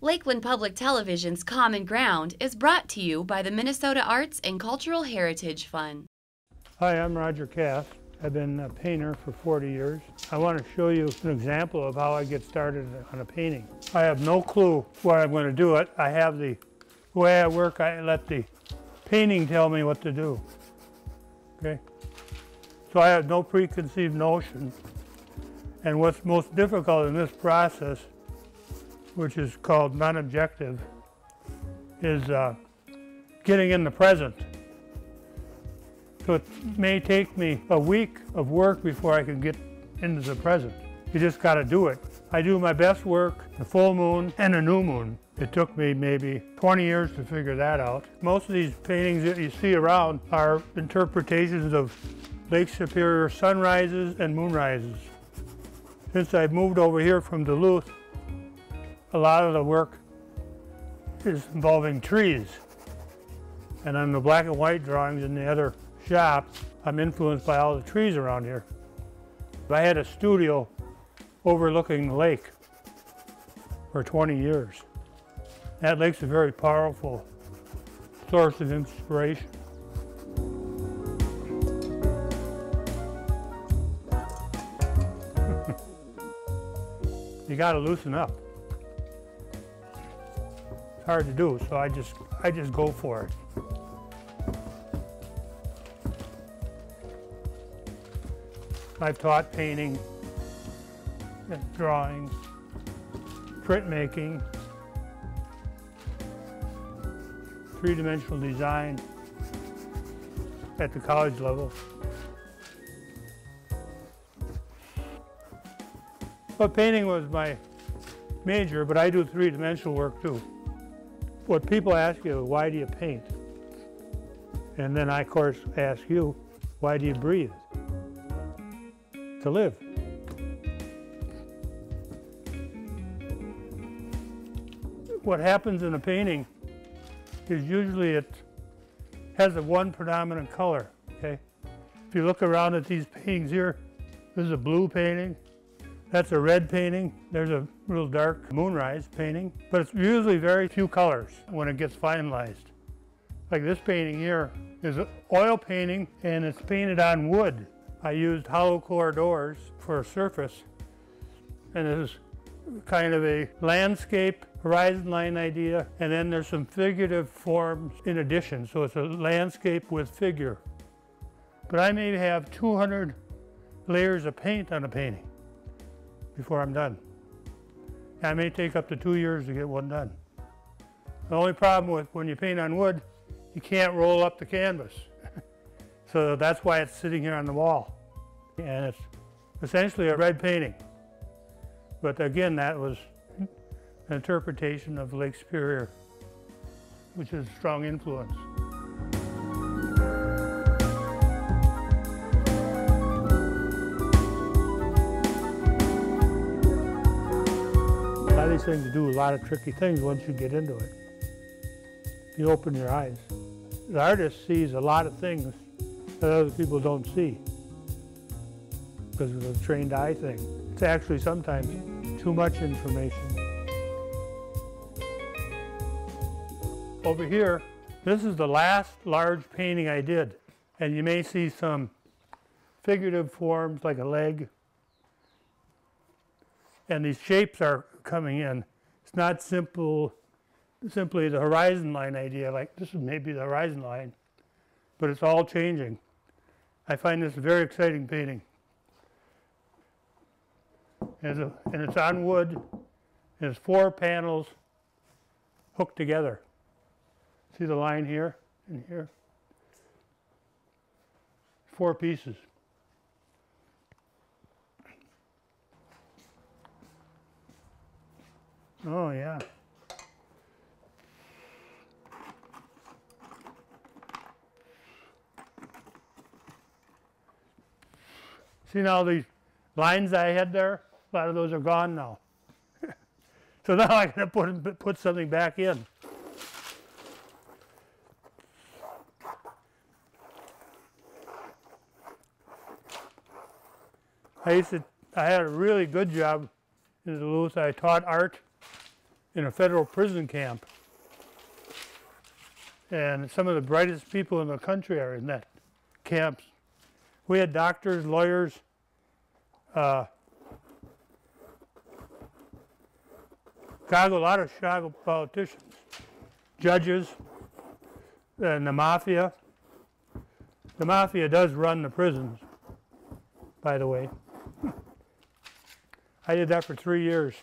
Lakeland Public Television's Common Ground is brought to you by the Minnesota Arts and Cultural Heritage Fund. Hi, I'm Roger Kast. I've been a painter for 40 years. I want to show you an example of how I get started on a painting. I have no clue what I'm going to do it. I have the way I work, I let the painting tell me what to do. Okay? So I have no preconceived notion. And what's most difficult in this process, which is called non-objective, is getting in the present. So it may take me a week of work before I can get into the present. You just got to do it. I do my best work, the full moon and a new moon. It took me maybe 20 years to figure that out. Most of these paintings that you see around are interpretations of Lake Superior sunrises and moonrises. Since I've moved over here from Duluth, a lot of the work is involving trees. And on the black and white drawings in the other shop, I'm influenced by all the trees around here. I had a studio overlooking the lake for 20 years. That lake's a very powerful source of inspiration. You got to loosen up. It's hard to do, so I just go for it. I've taught painting, drawing, printmaking, three-dimensional design at the college level. But painting was my major, but I do three-dimensional work too. What people ask you, why do you paint? And then I, of course, ask you, why do you breathe? To live. What happens in a painting is usually it has a one predominant color, okay? If you look around at these paintings here, this is a blue painting, that's a red painting, there's a real dark moonrise painting, but it's usually very few colors when it gets finalized. Like this painting here is an oil painting and it's painted on wood. I used hollow core doors for a surface, and it is kind of a landscape horizon line idea, and then there's some figurative forms in addition, so it's a landscape with figure. But I may have 200 layers of paint on a painting before I'm done. I may take up to 2 years to get one done. The only problem with when you paint on wood, you can't roll up the canvas. So that's why it's sitting here on the wall. And it's essentially a red painting. But again, that was an interpretation of Lake Superior, which is a strong influence. A lot of these things do a lot of tricky things once you get into it. You open your eyes. The artist sees a lot of things that other people don't see because of the trained eye thing. It's actually sometimes too much information. Over here, this is the last large painting I did, and you may see some figurative forms like a leg, and these shapes are coming in. It's not simply the horizon line idea, like this is maybe the horizon line, but it's all changing. I find this a very exciting painting. And it's on wood, and it's 4 panels hooked together. See the line here and here? 4 pieces. Oh yeah. See now these lines I had there? A lot of those are gone now. So now I got to put something back in. I had a really good job in Duluth. I taught art in a federal prison camp. And some of the brightest people in the country are in that camp. We had doctors, lawyers, a lot of Chicago politicians, judges, and the mafia. The mafia does run the prisons, by the way. I did that for 3 years,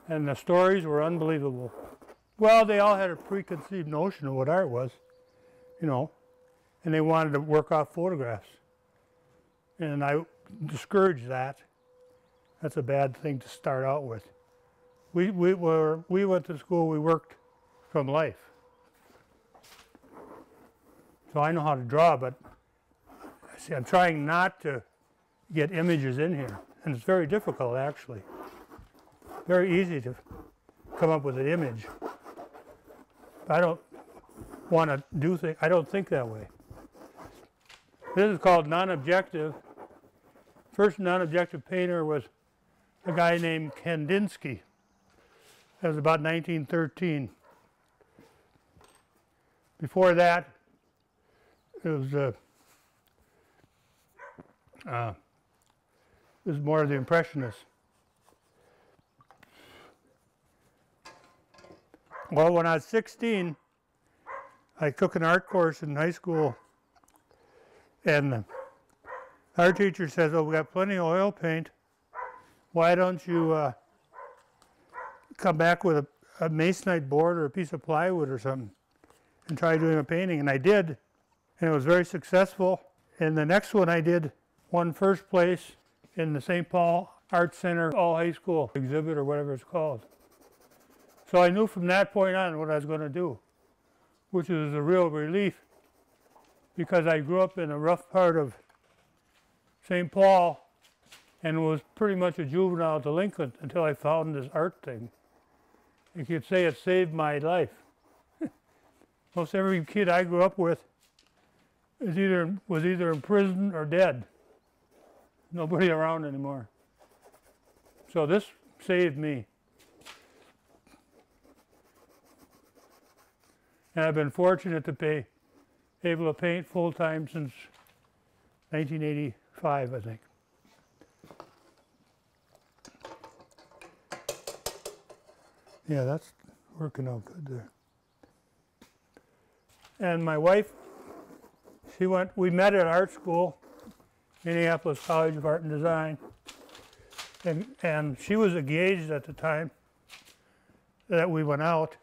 and the stories were unbelievable. Well, they all had a preconceived notion of what art was, you know, and they wanted to work off photographs. And I discouraged that. That's a bad thing to start out with. We went to school, we worked from life. So I know how to draw, but see, I'm trying not to get images in here. And it's very difficult, actually. Very easy to come up with an image. I don't want to do things, I don't think that way. This is called Nonobjective. First non-objective painter was a guy named Kandinsky. That was about 1913. Before that, it was more of the Impressionists. Well, when I was 16, I took an art course in high school, and the art teacher says, "Oh, we got plenty of oil paint. Why don't you come back with a masonite board or a piece of plywood or something and try doing a painting?" And I did, and it was very successful. And the next one I did won first place in the St. Paul Art Center all high school exhibit or whatever it's called. So I knew from that point on what I was going to do, which was a real relief, because I grew up in a rough part of St. Paul and was pretty much a juvenile delinquent until I found this art thing. You could say it saved my life. Most every kid I grew up with was either in prison or dead. Nobody around anymore. So this saved me. And I've been fortunate to be able to paint full-time since 1985, I think. Yeah, that's working out good there. And my wife, we met at art school, Minneapolis College of Art and Design, and she was engaged at the time that we went out,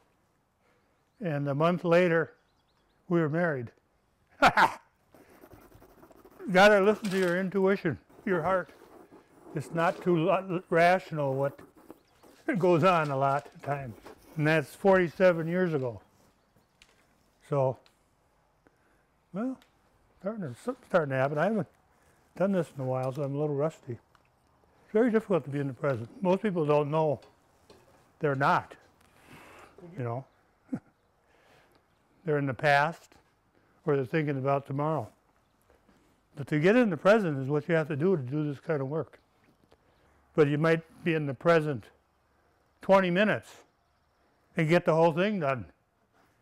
and a month later, we were married. Gotta listen to your intuition, your heart. It's not too rational what goes on a lot of times. And that's 47 years ago. So, well, something's starting to happen. I haven't done this in a while, so I'm a little rusty. It's very difficult to be in the present. Most people don't know they're not, you know. They're in the past, or they're thinking about tomorrow. But to get in the present is what you have to do this kind of work. But you might be in the present 20 minutes and get the whole thing done,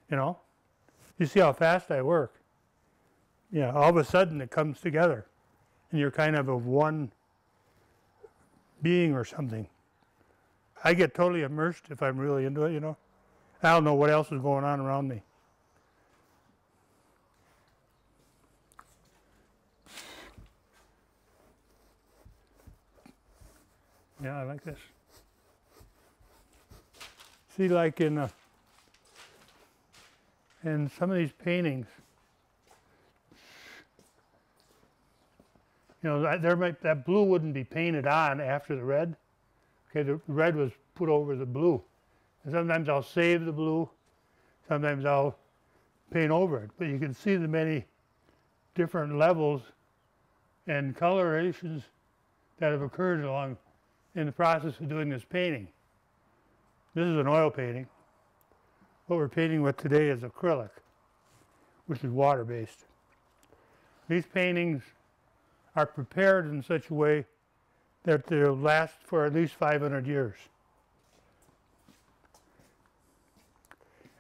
you know. You see how fast I work. Yeah, all of a sudden it comes together, and you're kind of one being or something. I get totally immersed if I'm really into it, you know. I don't know what else is going on around me. Yeah, I like this. See, like in some of these paintings, you know, that blue wouldn't be painted on after the red. Okay, the red was put over the blue. And sometimes I'll save the blue, sometimes I'll paint over it. But you can see the many different levels and colorations that have occurred in the process of doing this painting. This is an oil painting. What we're painting with today is acrylic, which is water-based. These paintings are prepared in such a way that they'll last for at least 500 years.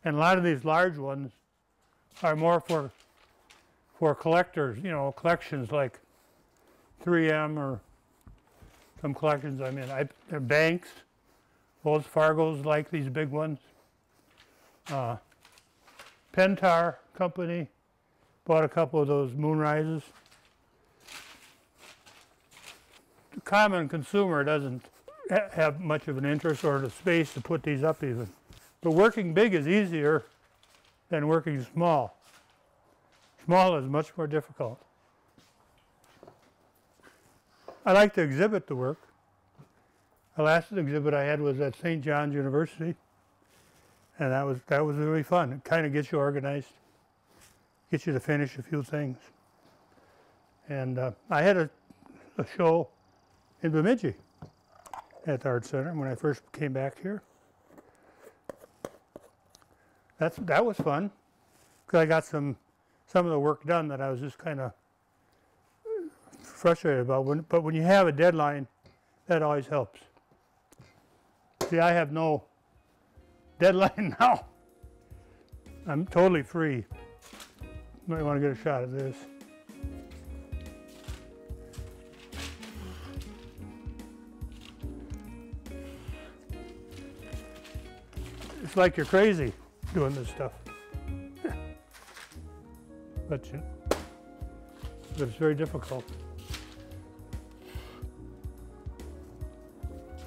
And a lot of these large ones are more for collectors, you know, collections like 3M or some collections I'm in. They're banks. Wells Fargo's like these big ones. Pentar Company bought a couple of those Moonrises. The common consumer doesn't have much of an interest or the space to put these up even. But working big is easier than working small. Small is much more difficult. I like to exhibit the work. The last exhibit I had was at St. John's University, and that was really fun. It kind of gets you organized, gets you to finish a few things. And I had a show in Bemidji at the Art Center when I first came back here. That was fun, because I got some of the work done that I was just kind of frustrated about. But when you have a deadline, that always helps. See, I have no deadline now. I'm totally free. Might want to get a shot at this. It's like you're crazy doing this stuff. But it's very difficult.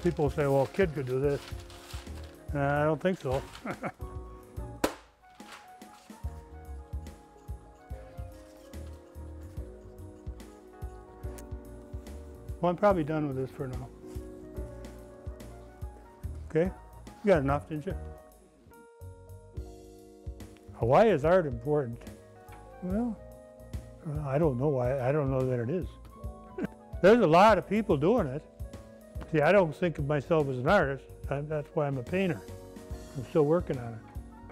People say, well, a kid could do this. I don't think so. Well, I'm probably done with this for now. Okay? You got enough, didn't you? Why is art important? Well, I don't know why. I don't know that it is. There's a lot of people doing it. See, I don't think of myself as an artist. That's why I'm a painter. I'm still working on it.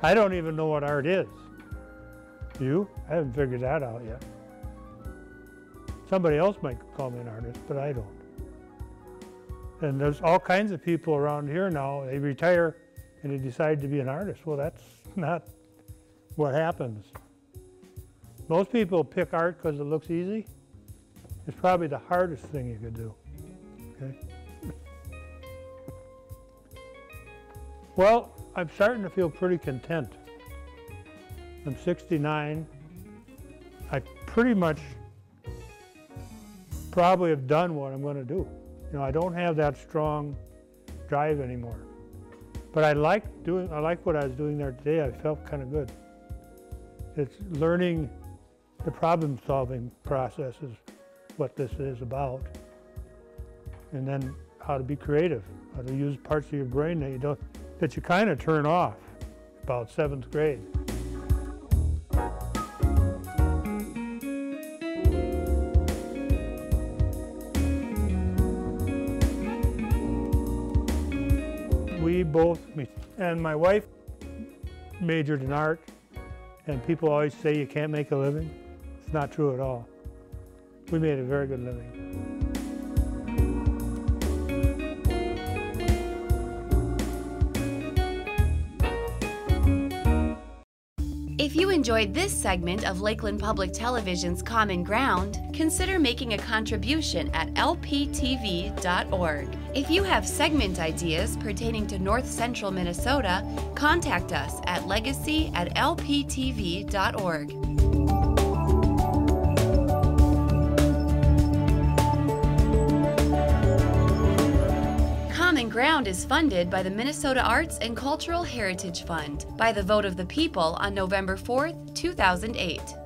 I don't even know what art is. You? I haven't figured that out yet. Somebody else might call me an artist, but I don't. And there's all kinds of people around here now, they retire and they decide to be an artist. Well, that's not what happens. Most people pick art because it looks easy. It's probably the hardest thing you could do. Okay? Well, I'm starting to feel pretty content. I'm 69. I pretty much probably have done what I'm going to do. You know, I don't have that strong drive anymore. But I like what I was doing there today. I felt kind of good. It's learning the problem-solving process is what this is about. And then how to be creative, how to use parts of your brain that you kind of turn off about 7th grade. Me and my wife majored in art, and people always say you can't make a living. It's not true at all. We made a very good living. If you enjoyed this segment of Lakeland Public Television's Common Ground, consider making a contribution at lptv.org. If you have segment ideas pertaining to North Central Minnesota, contact us at legacy@lptv.org. Common Ground is funded by the Minnesota Arts and Cultural Heritage Fund by the vote of the people on November 4th, 2008.